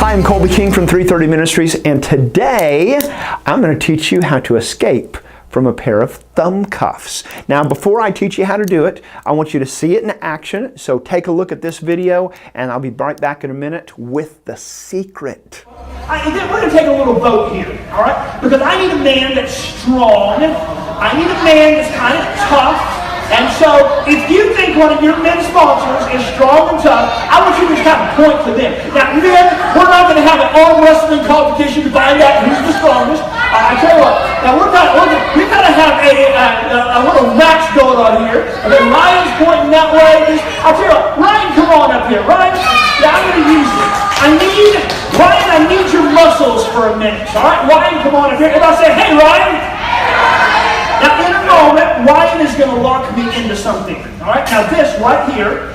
Hi, I'm Kolby King from 330 Ministries, and today I'm going to teach you how to escape from a pair of thumb cuffs. Now, before I teach you how to do it, I want you to see it in action. So take a look at this video, and I'll be right back in a minute with the secret. We're going to take a little vote here, all right? Because I need a man that's strong. I need a man that's kind of tough. And so, if you think one of your men sponsors is strong and tough, I want you to just kind of point to them. Now, men, we're not going to have an arm wrestling competition to find out who's the strongest. I tell you what, now we've got to have a little match going on here. And then Ryan's pointing that way. I'll tell you what, Ryan, come on up here. Ryan, yeah, I'm going to use you. Ryan, I need your muscles for a minute. All right, Ryan, come on up here. Everybody say, hey, Ryan. Now, in a moment, Ryan is going to lock me into something. All right. Now, this right here,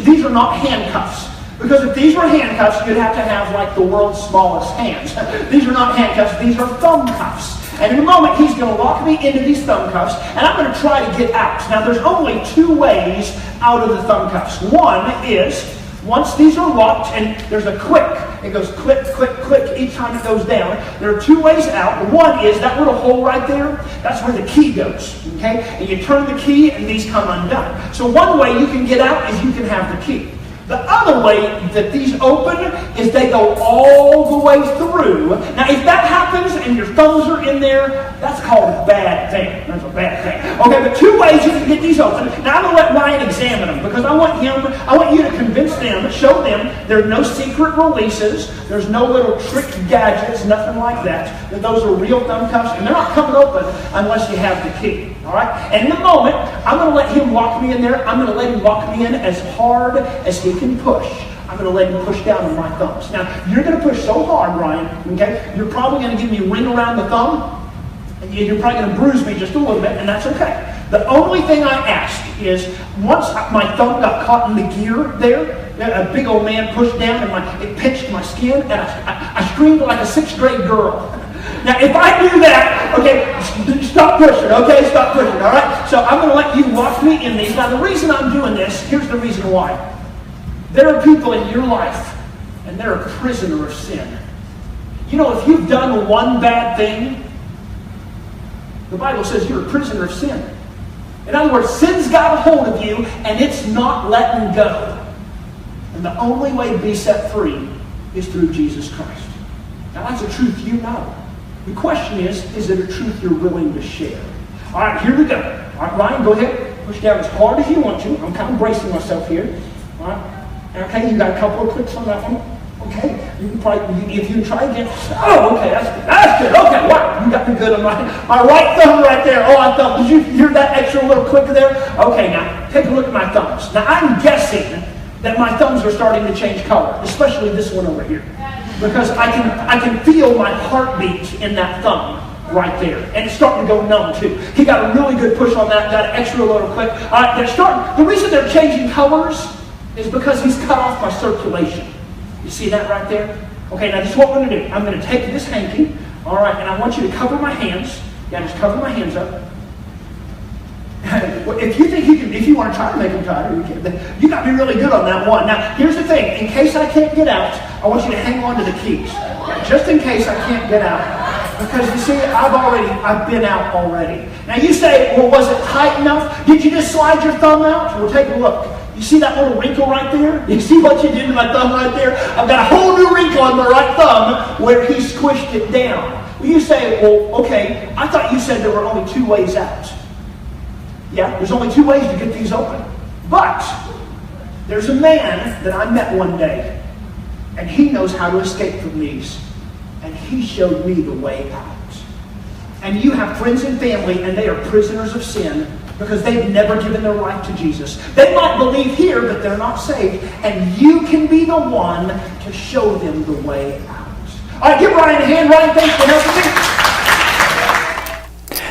these are not handcuffs. Because if these were handcuffs, you'd have to have like the world's smallest hands. These are not handcuffs. These are thumb cuffs. And in a moment, he's going to lock me into these thumb cuffs, and I'm going to try to get out. Now, there's only two ways out of the thumb cuffs. One is, once these are locked, and there's a click. It goes click, click, click each time it goes down. There are two ways out. One is that little hole right there. That's where the key goes. Okay? And you turn the key, and these come undone. So one way you can get out is you can have the key. The other way that these open is they go all the way through. Now, if that happens and your thumbs are in there, that's called a bad thing. That's a bad thing. Okay, but two ways you can get these open. Now, I'm going to let Ryan examine them because I want you to convince them, show them there are no secret releases, there's no little trick gadgets, nothing like that. That those are real thumb cuffs, and they're not coming open unless you have the key. All right? And in a moment, I'm going to let him lock me in there. I'm going to let him lock me in as hard as he can push. I'm going to let him push down on my thumbs. Now, you're going to push so hard, Ryan, okay? You're probably going to give me a ring around the thumb, and you're probably going to bruise me just a little bit, and that's okay. The only thing I ask is, once my thumb got caught in the gear there, a big old man pushed down, and it pinched my skin, and I screamed like a 6th grade girl. Now, if I do that, okay, stop pushing, okay? Stop pushing, all right? So I'm going to let you lock me in these. Now, the reason I'm doing this, here's the reason why. There are people in your life, and they're a prisoner of sin. You know, if you've done one bad thing, the Bible says you're a prisoner of sin. In other words, sin's got a hold of you, and it's not letting go. And the only way to be set free is through Jesus Christ. Now, that's a truth you know. The question is it a truth you're willing to share? All right, here we go. All right, Ryan, go ahead. Push down as hard as you want to. I'm kind of bracing myself here. All right. Okay, you got a couple of clicks on that one. Okay, you can probably, if you try again. Oh, okay, that's good. Okay, wow, you got me good on my right thumb right there. Oh, my thumb. Did you hear that extra little click there? Okay, now take a look at my thumbs. Now I'm guessing that my thumbs are starting to change color, especially this one over here, because I can feel my heartbeat in that thumb right there, and it's starting to go numb too. He got a really good push on that. Got an extra little click. The reason they're changing colors is because he's cut off my circulation. You see that right there? Okay, now this is what we're going to do. I'm going to take this hanky, all right, and I want you to cover my hands. Yeah, just cover my hands up. If you think if you want to try to make them tighter, you can. You got me really good on that one. Now, here's the thing. In case I can't get out, I want you to hang on to the keys. Yeah, just in case I can't get out. Because you see, I've been out already. Now you say, well, was it tight enough? Did you just slide your thumb out? Well, take a look. You see that little wrinkle right there? You see what you did to my thumb right there? I've got a whole new wrinkle on my right thumb where he squished it down. Well, you say, well, okay, I thought you said there were only two ways out. Yeah, there's only two ways to get these open. But there's a man that I met one day, and he knows how to escape from these. And he showed me the way out. And you have friends and family, and they are prisoners of sin because they've never given their life to Jesus. They might believe here, but they're not saved. And you can be the one to show them the way out. All right, give Ryan a hand. Ryan, thanks for helping me.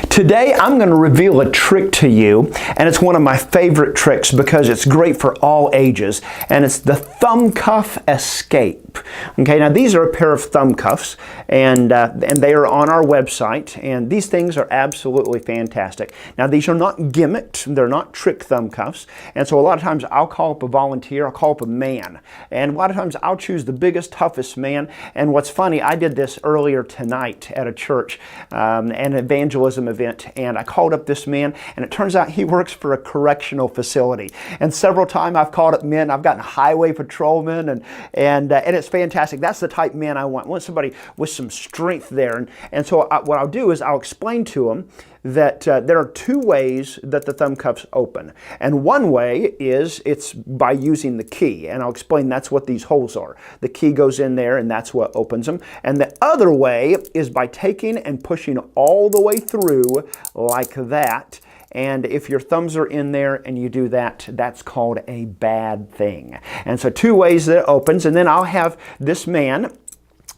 Today, I'm going to reveal a trick to you, and it's one of my favorite tricks because it's great for all ages, and it's the thumb cuff escape. escape. Okay, now these are a pair of Thumbcuffs, and they are on our website, and these things are absolutely fantastic. Now these are not gimmicked, they're not trick Thumbcuffs, and so a lot of times I'll call up a volunteer, I'll call up a man, and a lot of times I'll choose the biggest, toughest man. And what's funny, I did this earlier tonight at a church, an evangelism event, and I called up this man, and it turns out he works for a correctional facility. And several times I've called up men, I've gotten highway patrolmen, and it's fantastic. That's the type of man I want. I want somebody with some strength there. And so what I'll do is I'll explain to them that there are two ways that the Thumbcuffs open. And one way is it's by using the key. And I'll explain that's what these holes are. The key goes in there and that's what opens them. And the other way is by taking and pushing all the way through like that. And if your thumbs are in there and you do that, that's called a bad thing. And so two ways that it opens. And then I'll have this man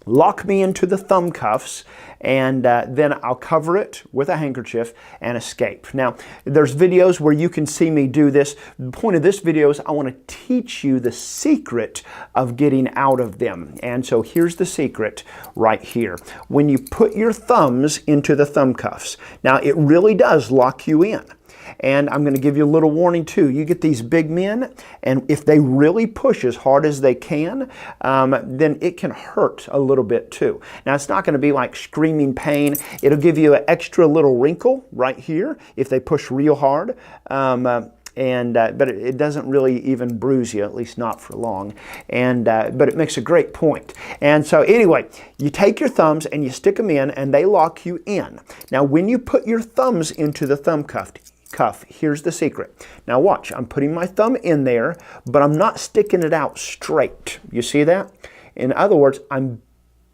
lock me into the Thumbcuffs, and then I'll cover it with a handkerchief and escape. Now, there's videos where you can see me do this. The point of this video is I want to teach you the secret of getting out of them. And so here's the secret right here. When you put your thumbs into the Thumbcuffs, now it really does lock you in. And I'm going to give you a little warning too. You get these big men, and if they really push as hard as they can, then it can hurt a little bit too. Now it's not going to be like screaming pain. It'll give you an extra little wrinkle right here if they push real hard. But it doesn't really even bruise you, at least not for long. But it makes a great point. And so anyway, you take your thumbs and you stick them in, and they lock you in. Now when you put your thumbs into the Thumbcuff, here's the secret. Now watch, I'm putting my thumb in there, but I'm not sticking it out straight. You see that? In other words, I'm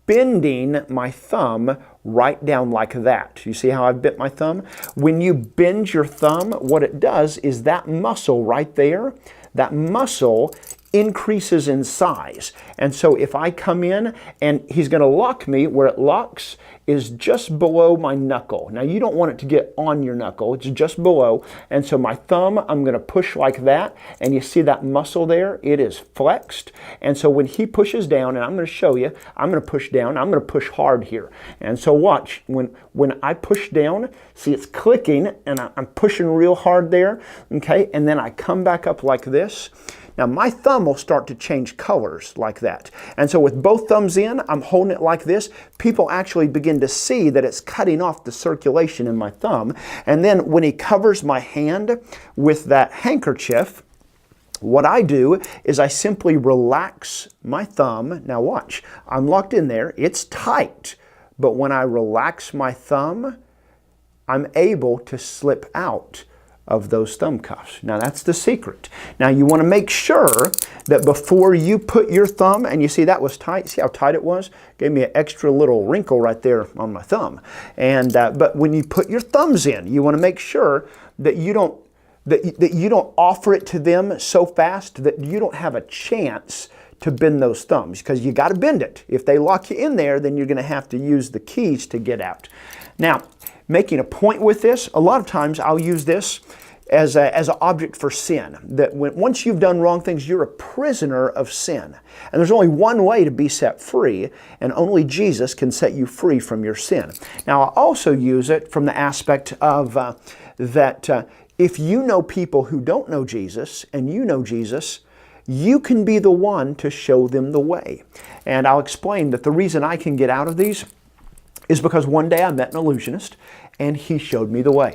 bending my thumb right down like that. You see how I've bent my thumb? When you bend your thumb, what it does is that muscle right there, that muscle increases in size. And so if I come in and he's going to lock me, where it locks is just below my knuckle. Now you don't want it to get on your knuckle, it's just below. And so my thumb, I'm going to push like that, and you see that muscle there, it is flexed. And so when he pushes down, and I'm going to show you, I'm going to push down, I'm going to push hard here. And so watch, when I push down, see it's clicking, and I'm pushing real hard there, okay? And then I come back up like this. Now my thumb will start to change colors like that. And so with both thumbs in, I'm holding it like this. People actually begin to see that it's cutting off the circulation in my thumb. And then when he covers my hand with that handkerchief, what I do is I simply relax my thumb. Now watch, I'm locked in there, it's tight. But when I relax my thumb, I'm able to slip out of those Thumbcuffs. Now that's the secret. Now you want to make sure that before you put your thumb, and you see that was tight, see how tight it was? Gave me an extra little wrinkle right there on my thumb. And but when you put your thumbs in, you want to make sure that you don't offer it to them so fast that you don't have a chance to bend those thumbs, because you got to bend it. If they lock you in there, then you're going to have to use the keys to get out. Now, making a point with this, a lot of times I'll use this as an object for sin. That once you've done wrong things, you're a prisoner of sin. And there's only one way to be set free, and only Jesus can set you free from your sin. Now, I also use it from the aspect of that if you know people who don't know Jesus, and you know Jesus, you can be the one to show them the way. And I'll explain that the reason I can get out of these is because one day I met an illusionist, and he showed me the way.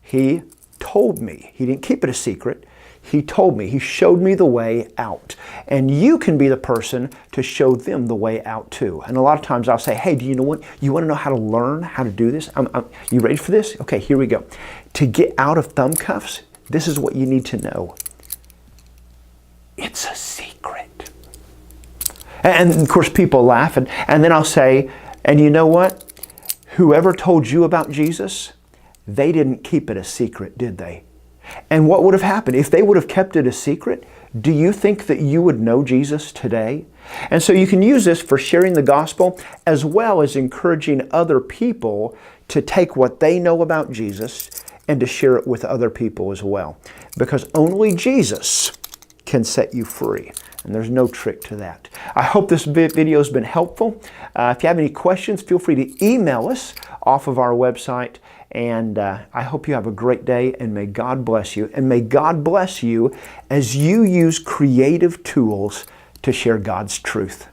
He told me. He didn't keep it a secret. He told me. He showed me the way out. And you can be the person to show them the way out too. And a lot of times I'll say, hey, do you know what? You want to know how to learn how to do this? You ready for this? Okay, here we go. To get out of Thumbcuffs, this is what you need to know. It's a secret. And of course people laugh, and then I'll say, and you know what? Whoever told you about Jesus, they didn't keep it a secret, did they? And what would have happened? If they would have kept it a secret, do you think that you would know Jesus today? And so you can use this for sharing the gospel, as well as encouraging other people to take what they know about Jesus and to share it with other people as well. Because only Jesus can set you free. And there's no trick to that. I hope this video has been helpful. If you have any questions, feel free to email us off of our website. And I hope you have a great day, and may God bless you. And may God bless you as you use creative tools to share God's truth.